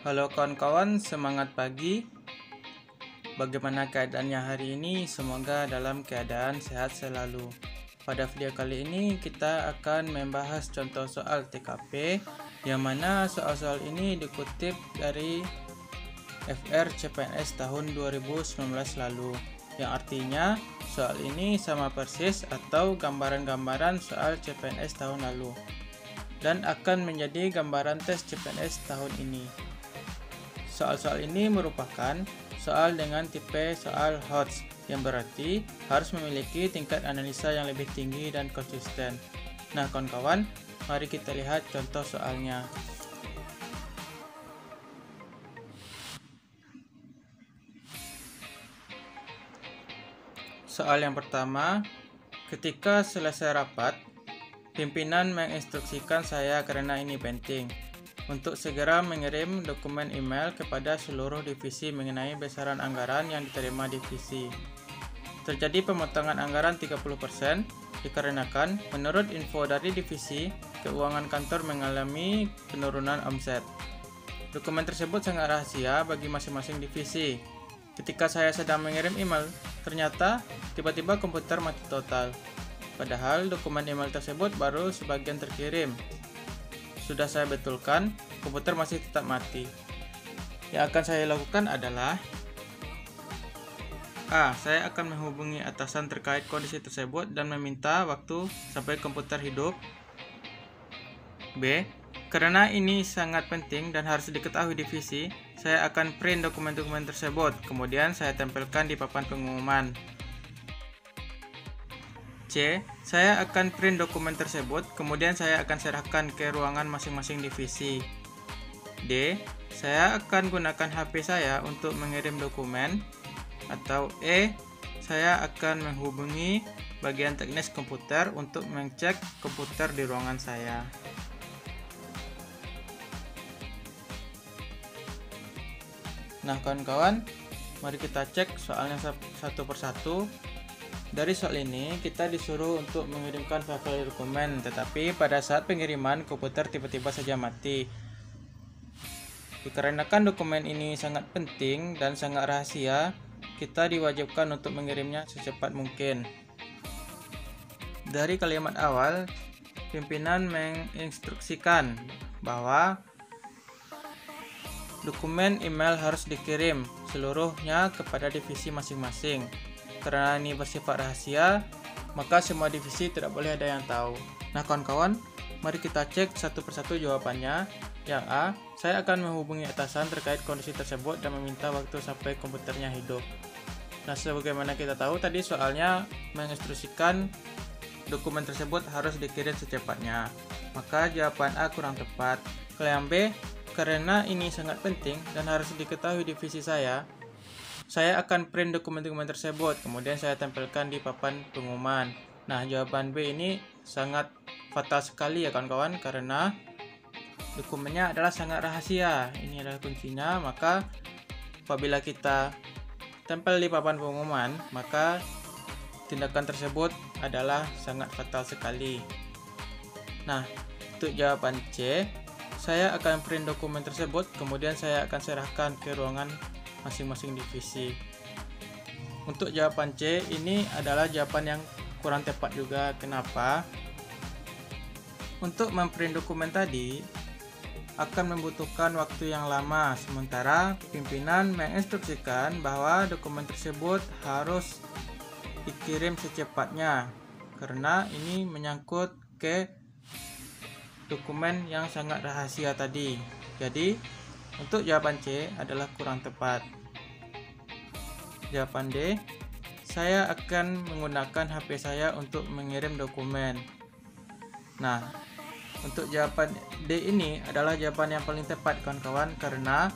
Halo kawan-kawan, semangat pagi. Bagaimana keadaannya hari ini? Semoga dalam keadaan sehat selalu. Pada video kali ini kita akan membahas contoh soal TKP, yang mana soal-soal ini dikutip dari FR CPNS tahun 2019 lalu, yang artinya soal ini sama persis atau gambaran-gambaran soal CPNS tahun lalu, dan akan menjadi gambaran tes CPNS tahun ini. Soal-soal ini merupakan soal dengan tipe soal HOTS, yang berarti harus memiliki tingkat analisa yang lebih tinggi dan konsisten. Nah kawan-kawan, mari kita lihat contoh soalnya. Soal yang pertama, ketika selesai rapat, pimpinan menginstruksikan saya karena ini penting untuk segera mengirim dokumen email kepada seluruh divisi mengenai besaran anggaran yang diterima divisi. Terjadi pemotongan anggaran 30% dikarenakan menurut info dari divisi, keuangan kantor mengalami penurunan omset. Dokumen tersebut sangat rahasia bagi masing-masing divisi. Ketika saya sedang mengirim email, ternyata tiba-tiba komputer mati total. Padahal dokumen email tersebut baru sebagian terkirim. Sudah saya betulkan, komputer masih tetap mati. Yang akan saya lakukan adalah A. Saya akan menghubungi atasan terkait kondisi tersebut dan meminta waktu sampai komputer hidup. B. Karena ini sangat penting dan harus diketahui divisi, saya akan print dokumen-dokumen tersebut, kemudian saya tempelkan di papan pengumuman. C. Saya akan print dokumen tersebut, kemudian saya akan serahkan ke ruangan masing-masing divisi. D. Saya akan gunakan HP saya untuk mengirim dokumen. Atau E. Saya akan menghubungi bagian teknis komputer untuk mengecek komputer di ruangan saya. Nah kawan-kawan, mari kita cek soalnya satu persatu. Dari soal ini kita disuruh untuk mengirimkan file dokumen, tetapi pada saat pengiriman komputer tiba-tiba saja mati. Dikarenakan dokumen ini sangat penting dan sangat rahasia, kita diwajibkan untuk mengirimnya secepat mungkin. Dari kalimat awal, pimpinan menginstruksikan bahwa dokumen email harus dikirim seluruhnya kepada divisi masing-masing. Karena ini bersifat rahasia, maka semua divisi tidak boleh ada yang tahu. Nah kawan-kawan, mari kita cek satu persatu jawabannya. Yang A, saya akan menghubungi atasan terkait kondisi tersebut dan meminta waktu sampai komputernya hidup. Nah sebagaimana kita tahu tadi soalnya menginstruksikan dokumen tersebut harus dikirim secepatnya, maka jawaban A kurang tepat. Kalau yang B, karena ini sangat penting dan harus diketahui divisi saya akan print dokumen-dokumen tersebut, kemudian saya tempelkan di papan pengumuman. Nah jawaban B ini sangat fatal sekali ya kawan-kawan, karena dokumennya adalah sangat rahasia. Ini adalah kuncinya, maka apabila kita tempel di papan pengumuman, maka tindakan tersebut adalah sangat fatal sekali. Nah untuk jawaban C, saya akan print dokumen tersebut, kemudian saya akan serahkan ke ruangan masing-masing divisi. Untuk jawaban C ini adalah jawaban yang kurang tepat juga. Kenapa? Untuk memprint dokumen tadi akan membutuhkan waktu yang lama, sementara pimpinan menginstruksikan bahwa dokumen tersebut harus dikirim secepatnya, karena ini menyangkut ke dokumen yang sangat rahasia tadi. Jadi untuk jawaban C adalah kurang tepat. Jawaban D, saya akan menggunakan HP saya untuk mengirim dokumen. Nah untuk jawaban D ini adalah jawaban yang paling tepat kawan-kawan, karena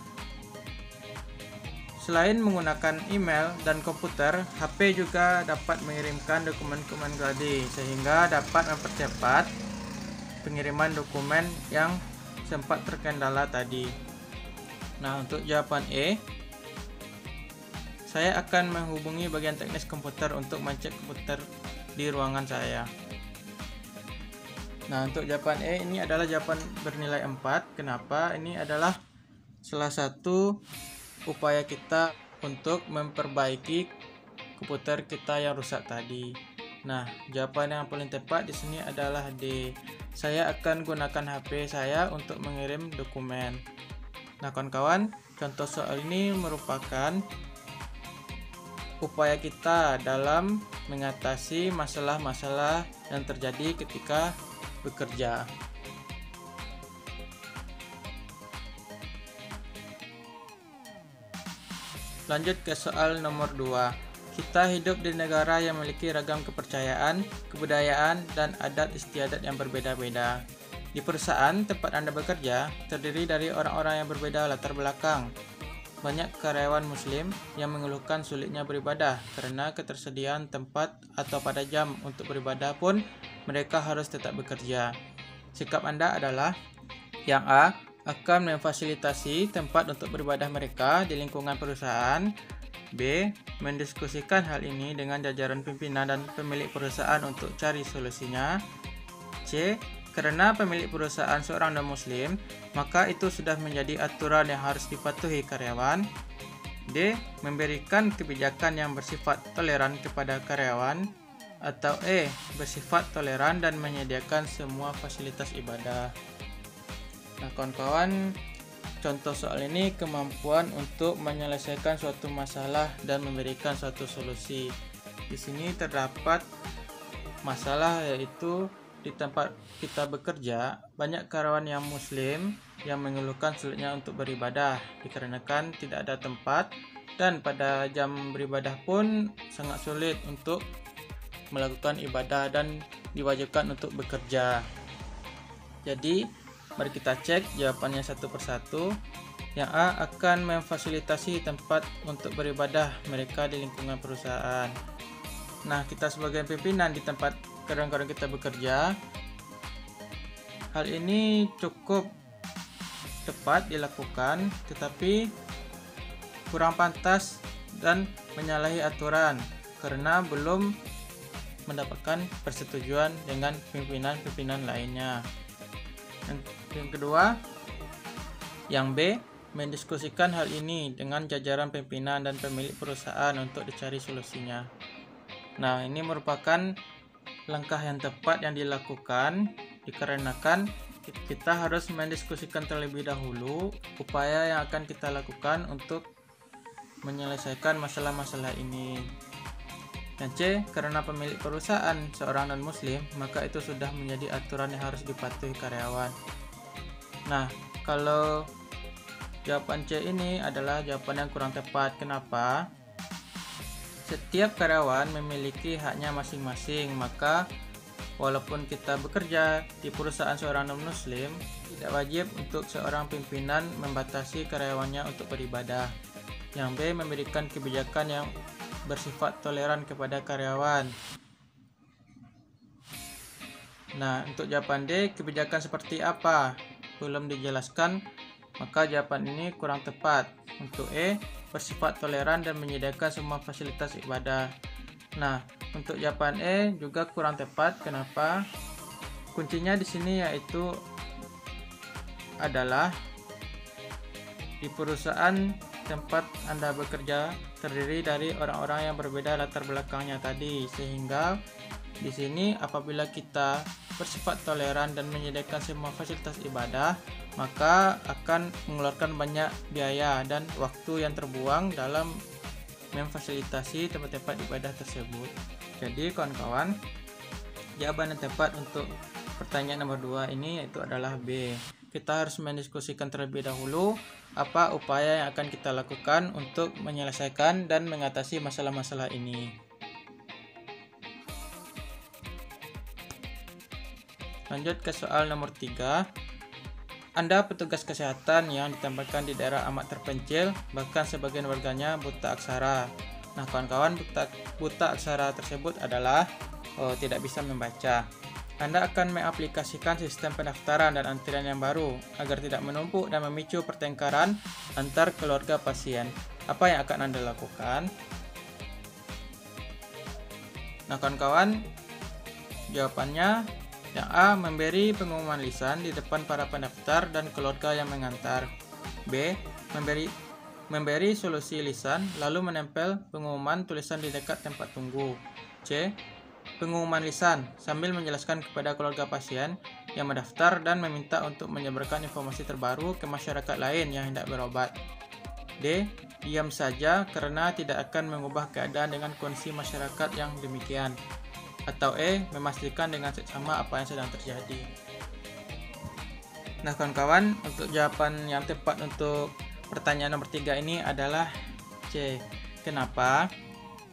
selain menggunakan email dan komputer, HP juga dapat mengirimkan dokumen-dokumen tadi, sehingga dapat mempercepat pengiriman dokumen yang sempat terkendala tadi. Nah untuk jawaban E, saya akan menghubungi bagian teknis komputer untuk mengecek komputer di ruangan saya. Nah untuk jawaban E ini adalah jawaban bernilai 4. Kenapa? Ini adalah salah satu upaya kita untuk memperbaiki komputer kita yang rusak tadi. Nah, jawaban yang paling tepat di sini adalah D. Saya akan gunakan HP saya untuk mengirim dokumen. Nah, kawan-kawan, contoh soal ini merupakan upaya kita dalam mengatasi masalah-masalah yang terjadi ketika bekerja. Lanjut ke soal nomor 2. Kita hidup di negara yang memiliki ragam kepercayaan, kebudayaan, dan adat istiadat yang berbeda-beda. Di perusahaan tempat Anda bekerja terdiri dari orang-orang yang berbeda latar belakang. Banyak karyawan Muslim yang mengeluhkan sulitnya beribadah karena ketersediaan tempat atau pada jam untuk beribadah pun mereka harus tetap bekerja. Sikap Anda adalah yang A. Akan memfasilitasi tempat untuk beribadah mereka di lingkungan perusahaan. B. Mendiskusikan hal ini dengan jajaran pimpinan dan pemilik perusahaan untuk cari solusinya. C. Karena pemilik perusahaan seorang non-muslim, maka itu sudah menjadi aturan yang harus dipatuhi karyawan. D. Memberikan kebijakan yang bersifat toleran kepada karyawan. Atau E. Bersifat toleran dan menyediakan semua fasilitas ibadah. Nah, kawan-kawan, contoh soal ini kemampuan untuk menyelesaikan suatu masalah dan memberikan suatu solusi. Di sini terdapat masalah, yaitu di tempat kita bekerja banyak karyawan yang Muslim yang mengeluhkan sulitnya untuk beribadah dikarenakan tidak ada tempat, dan pada jam beribadah pun sangat sulit untuk melakukan ibadah dan diwajibkan untuk bekerja. Jadi mari kita cek jawabannya satu persatu. Yang A. Akan memfasilitasi tempat untuk beribadah mereka di lingkungan perusahaan. Nah, kita sebagai pimpinan di tempat karyawan kita bekerja, hal ini cukup tepat dilakukan, tetapi kurang pantas dan menyalahi aturan karena belum mendapatkan persetujuan dengan pimpinan-pimpinan lainnya. Yang kedua, yang B, mendiskusikan hal ini dengan jajaran pimpinan dan pemilik perusahaan untuk dicari solusinya. Nah, ini merupakan langkah yang tepat yang dilakukan dikarenakan kita harus mendiskusikan terlebih dahulu upaya yang akan kita lakukan untuk menyelesaikan masalah-masalah ini. Dan C, karena pemilik perusahaan seorang non-muslim, maka itu sudah menjadi aturan yang harus dipatuhi karyawan. Nah, kalau jawaban C ini adalah jawaban yang kurang tepat. Kenapa? Setiap karyawan memiliki haknya masing-masing, maka walaupun kita bekerja di perusahaan seorang non-muslim, tidak wajib untuk seorang pimpinan membatasi karyawannya untuk beribadah. Yang B, memberikan kebijakan yang bersifat toleran kepada karyawan. Nah, untuk jawaban D, kebijakan seperti apa? Belum dijelaskan, maka jawaban ini kurang tepat. Untuk E, bersifat toleran dan menyediakan semua fasilitas ibadah. Nah, untuk jawaban E juga kurang tepat. Kenapa? Kuncinya di sini yaitu adalah di perusahaan tempat Anda bekerja terdiri dari orang-orang yang berbeda latar belakangnya tadi, sehingga di sini apabila kita bersifat toleran dan menyediakan semua fasilitas ibadah, maka akan mengeluarkan banyak biaya dan waktu yang terbuang dalam memfasilitasi tempat-tempat ibadah tersebut. Jadi kawan-kawan, jawaban yang tepat untuk pertanyaan nomor 2 ini yaitu adalah B. Kita harus mendiskusikan terlebih dahulu apa upaya yang akan kita lakukan untuk menyelesaikan dan mengatasi masalah-masalah ini. Lanjut ke soal nomor 3. Anda petugas kesehatan yang ditempatkan di daerah amat terpencil, bahkan sebagian warganya buta aksara. Nah, kawan-kawan, buta aksara tersebut adalah tidak bisa membaca. Anda akan mengaplikasikan sistem pendaftaran dan antrian yang baru agar tidak menumpuk dan memicu pertengkaran antar keluarga pasien. Apa yang akan Anda lakukan? Nah, kawan-kawan, jawabannya yang A, memberi pengumuman lisan di depan para pendaftar dan keluarga yang mengantar. B, memberi solusi lisan, lalu menempel pengumuman tulisan di dekat tempat tunggu. C. Pengumuman lisan, sambil menjelaskan kepada keluarga pasien yang mendaftar dan meminta untuk menyebarkan informasi terbaru ke masyarakat lain yang hendak berobat. D. Diam saja karena tidak akan mengubah keadaan dengan kondisi masyarakat yang demikian. Atau E. Memastikan dengan seksama apa yang sedang terjadi. Nah kawan-kawan, untuk jawaban yang tepat untuk pertanyaan nomor 3 ini adalah C. Kenapa?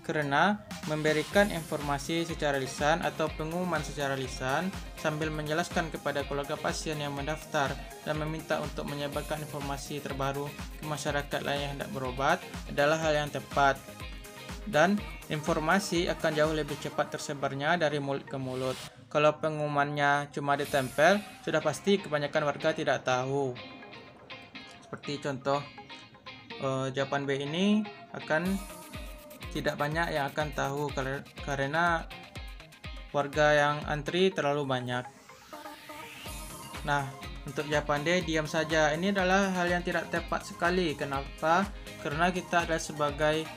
Karena memberikan informasi secara lisan atau pengumuman secara lisan sambil menjelaskan kepada keluarga pasien yang mendaftar dan meminta untuk menyebarkan informasi terbaru ke masyarakat lain yang hendak berobat adalah hal yang tepat. Dan informasi akan jauh lebih cepat tersebarnya dari mulut ke mulut. Kalau pengumumannya cuma ditempel, sudah pasti kebanyakan warga tidak tahu. Seperti contoh, jawaban B ini akan tidak banyak yang akan tahu karena warga yang antri terlalu banyak. Nah, untuk jawaban D, diam saja. Ini adalah hal yang tidak tepat sekali. Kenapa? Karena kita adalah sebagai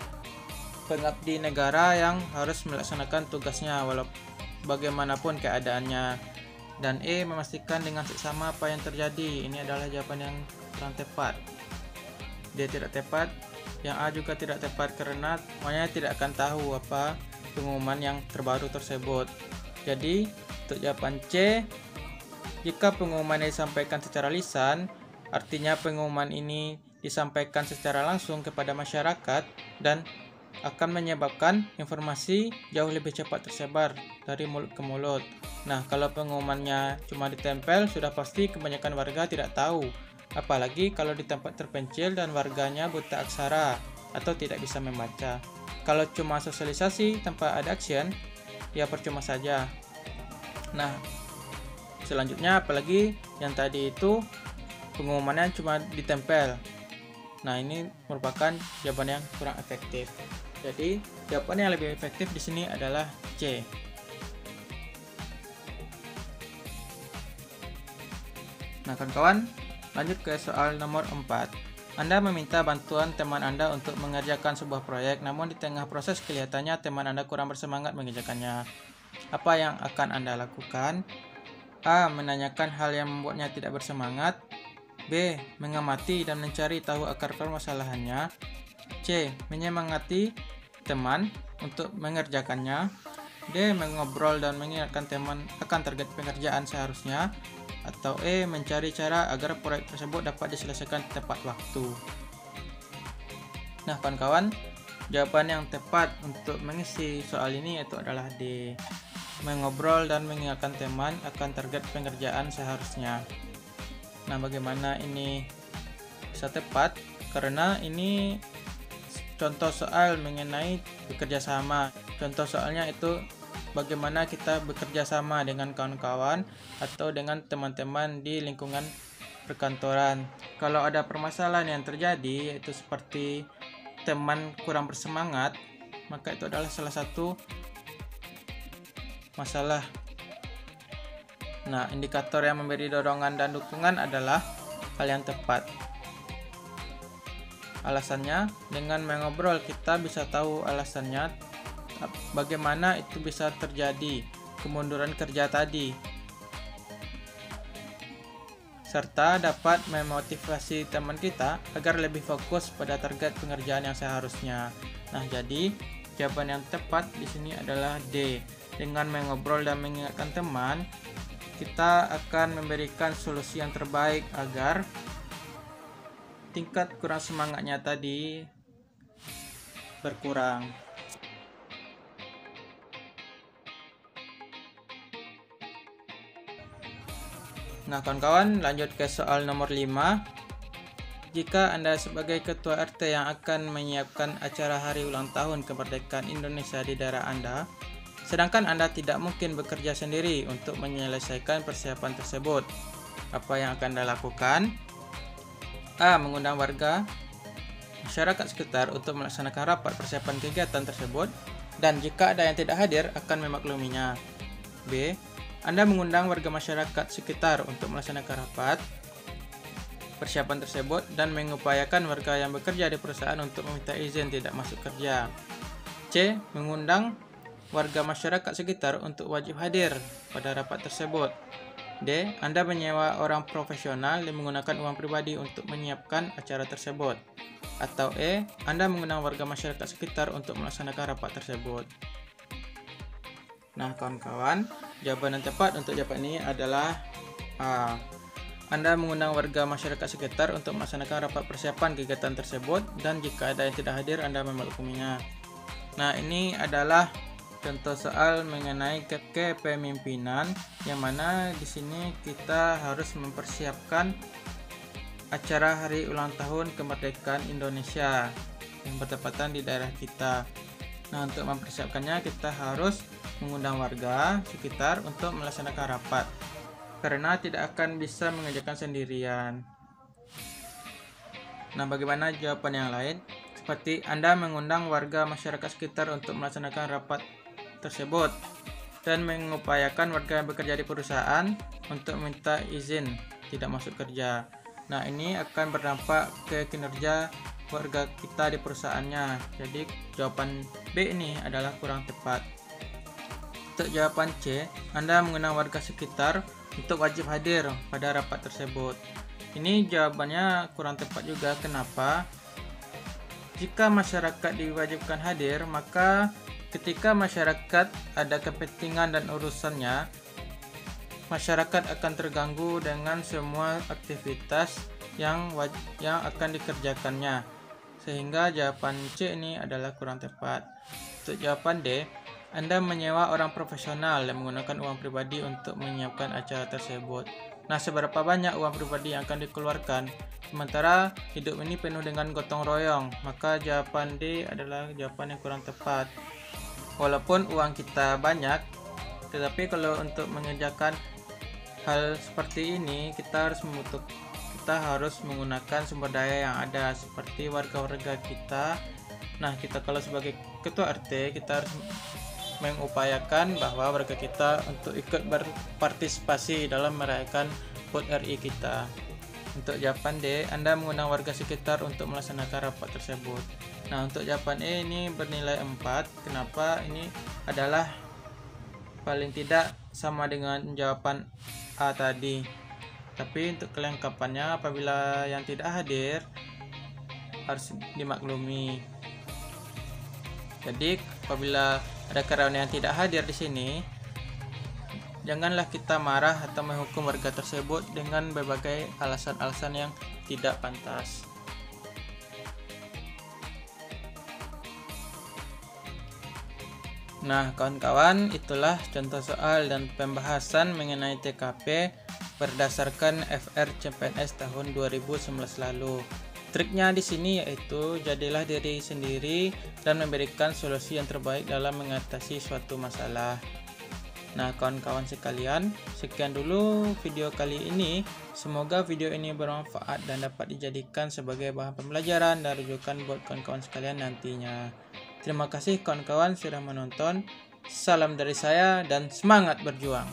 pengabdi negara yang harus melaksanakan tugasnya walaupun bagaimanapun keadaannya. Dan E, memastikan dengan seksama apa yang terjadi. Ini adalah jawaban yang kurang tepat. D tidak tepat, yang A juga tidak tepat karena semuanya tidak akan tahu apa pengumuman yang terbaru tersebut. Jadi untuk jawaban C, jika pengumuman disampaikan secara lisan, artinya pengumuman ini disampaikan secara langsung kepada masyarakat dan akan menyebabkan informasi jauh lebih cepat tersebar dari mulut ke mulut. Nah, kalau pengumumannya cuma ditempel, sudah pasti kebanyakan warga tidak tahu. Apalagi kalau di tempat terpencil dan warganya buta aksara atau tidak bisa membaca. Kalau cuma sosialisasi tanpa ada action, ya percuma saja. Nah, selanjutnya apalagi yang tadi itu pengumumannya cuma ditempel. Nah, ini merupakan jawaban yang kurang efektif. Jadi, jawaban yang lebih efektif di sini adalah C. Nah, kawan-kawan, lanjut ke soal nomor 4. Anda meminta bantuan teman Anda untuk mengerjakan sebuah proyek, namun di tengah proses kelihatannya teman Anda kurang bersemangat mengerjakannya. Apa yang akan Anda lakukan? A. Menanyakan hal yang membuatnya tidak bersemangat. B. Mengamati dan mencari tahu akar permasalahannya. C. Menyemangati teman untuk mengerjakannya. D. Mengobrol dan mengingatkan teman akan target pengerjaan seharusnya. Atau E. Mencari cara agar proyek tersebut dapat diselesaikan tepat waktu. Nah kawan-kawan, jawaban yang tepat untuk mengisi soal ini itu adalah D. Mengobrol dan mengingatkan teman akan target pengerjaan seharusnya. Nah, bagaimana ini bisa tepat? Karena ini contoh soal mengenai bekerja sama. Contoh soalnya itu bagaimana kita bekerja sama dengan kawan-kawan atau dengan teman-teman di lingkungan perkantoran. Kalau ada permasalahan yang terjadi, yaitu seperti teman kurang bersemangat, maka itu adalah salah satu masalah. Nah, indikator yang memberi dorongan dan dukungan adalah hal yang tepat. Alasannya, dengan mengobrol kita bisa tahu alasannya, bagaimana itu bisa terjadi, kemunduran kerja tadi, serta dapat memotivasi teman kita agar lebih fokus pada target pengerjaan yang seharusnya. Nah, jadi jawaban yang tepat di sini adalah D. Dengan mengobrol dan mengingatkan teman, kita akan memberikan solusi yang terbaik agar tingkat kurang semangatnya tadi berkurang. Nah kawan-kawan, lanjut ke soal nomor 5. Jika Anda sebagai ketua RT yang akan menyiapkan acara hari ulang tahun kemerdekaan Indonesia di daerah Anda, sedangkan Anda tidak mungkin bekerja sendiri untuk menyelesaikan persiapan tersebut, apa yang akan Anda lakukan? A. Mengundang warga masyarakat sekitar untuk melaksanakan rapat persiapan kegiatan tersebut, dan jika ada yang tidak hadir akan memakluminya. B. Anda mengundang warga masyarakat sekitar untuk melaksanakan rapat. persiapan tersebut dan mengupayakan warga yang bekerja di perusahaan untuk meminta izin tidak masuk kerja. C. Mengundang warga masyarakat sekitar untuk wajib hadir pada rapat tersebut. D. Anda menyewa orang profesional yang menggunakan uang pribadi untuk menyiapkan acara tersebut. Atau E. Anda mengundang warga masyarakat sekitar untuk melaksanakan rapat tersebut. Nah kawan-kawan, jawaban yang tepat untuk jawaban ini adalah A. Anda mengundang warga masyarakat sekitar untuk melaksanakan rapat persiapan kegiatan tersebut, dan jika ada yang tidak hadir, Anda memakluminya. Nah, ini adalah contoh soal mengenai kepemimpinan, yang mana di sini kita harus mempersiapkan acara hari ulang tahun kemerdekaan Indonesia yang bertepatan di daerah kita. Nah, untuk mempersiapkannya kita harus mengundang warga sekitar untuk melaksanakan rapat, karena tidak akan bisa mengerjakan sendirian. Nah, bagaimana jawaban yang lain? Seperti Anda mengundang warga masyarakat sekitar untuk melaksanakan rapat tersebut dan mengupayakan warga yang bekerja di perusahaan untuk meminta izin tidak masuk kerja. Nah, ini akan berdampak ke kinerja warga kita di perusahaannya. Jadi, jawaban B ini adalah kurang tepat. Untuk jawaban C, Anda mengundang warga sekitar untuk wajib hadir pada rapat tersebut. Ini jawabannya kurang tepat juga. Kenapa? Jika masyarakat diwajibkan hadir, maka ketika masyarakat ada kepentingan dan urusannya, masyarakat akan terganggu dengan semua aktivitas yang akan dikerjakannya. Sehingga jawaban C ini adalah kurang tepat. Untuk jawaban D, Anda menyewa orang profesional yang menggunakan uang pribadi untuk menyiapkan acara tersebut. Nah, seberapa banyak uang pribadi yang akan dikeluarkan? Sementara hidup ini penuh dengan gotong royong, maka jawaban D adalah jawaban yang kurang tepat. Walaupun uang kita banyak, tetapi kalau untuk mengerjakan hal seperti ini kita harus menggunakan sumber daya yang ada, seperti warga-warga kita. Nah, kita kalau sebagai ketua RT, kita harus mengupayakan bahwa warga kita untuk ikut berpartisipasi dalam merayakan HUT RI kita. Untuk jawaban D, Anda mengundang warga sekitar untuk melaksanakan rapat tersebut. Nah, untuk jawaban E ini bernilai 4. Kenapa? Ini adalah paling tidak sama dengan jawaban A tadi. Tapi untuk kelengkapannya, apabila yang tidak hadir harus dimaklumi. Jadi, apabila ada karyawan yang tidak hadir di sini, janganlah kita marah atau menghukum warga tersebut dengan berbagai alasan-alasan yang tidak pantas. Nah, kawan-kawan, itulah contoh soal dan pembahasan mengenai TKP berdasarkan FR CPNS tahun 2019 lalu. Triknya di sini yaitu jadilah diri sendiri dan memberikan solusi yang terbaik dalam mengatasi suatu masalah. Nah, kawan-kawan sekalian, sekian dulu video kali ini. Semoga video ini bermanfaat dan dapat dijadikan sebagai bahan pembelajaran dan rujukan buat kawan-kawan sekalian nantinya. Terima kasih kawan-kawan sudah menonton. Salam dari saya dan semangat berjuang.